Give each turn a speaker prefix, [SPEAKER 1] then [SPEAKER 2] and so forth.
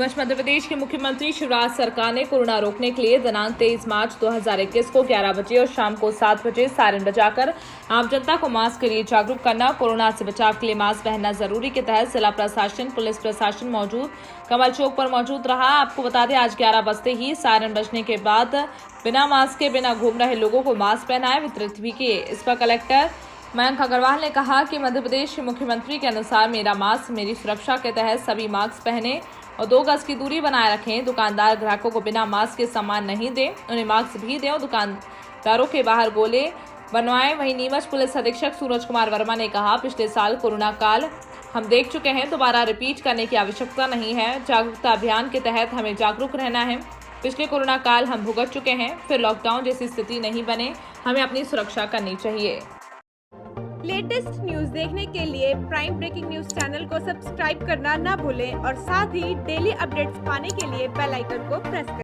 [SPEAKER 1] मध्य प्रदेश के मुख्यमंत्री शिवराज सरकार ने कोरोना रोकने के लिए दिनांक 23 मार्च 2021 को 11 बजे और शाम को 7 बजे सायरन बजाकर आम जनता को मास्क के लिए जागरूक करना, कोरोना से बचाव के लिए मास्क पहनना जरूरी के तहत जिला प्रशासन, पुलिस प्रशासन मौजूद कमल चौक पर मौजूद रहा। आपको बता दें, आज 11 बजते ही सायरन बजने के बाद बिना मास्क के बिना घूम रहे लोगों को मास्क पहनाए वितरित भी किए। इस पर कलेक्टर मयंक अग्रवाल ने कहा कि मध्य प्रदेश के मुख्यमंत्री के अनुसार मेरा मास्क मेरी सुरक्षा के तहत सभी मास्क पहने और 2 गज की दूरी बनाए रखें। दुकानदार ग्राहकों को बिना मास्क के सामान नहीं दें, उन्हें मास्क भी दें और दुकानदारों के बाहर गोले बनवाएं। वहीं नीमच पुलिस अधीक्षक सूरज कुमार वर्मा ने कहा, पिछले साल कोरोना काल हम देख चुके हैं, दोबारा रिपीट करने की आवश्यकता नहीं है। जागरूकता अभियान के तहत हमें जागरूक रहना है। पिछले कोरोना काल हम भुगत चुके हैं, फिर लॉकडाउन जैसी स्थिति नहीं बने, हमें अपनी सुरक्षा करनी चाहिए।
[SPEAKER 2] लेटेस्ट न्यूज देखने के लिए प्राइम ब्रेकिंग न्यूज चैनल को सब्सक्राइब करना ना भूलें और साथ ही डेली अपडेट्स पाने के लिए बेल आइकन को प्रेस करें।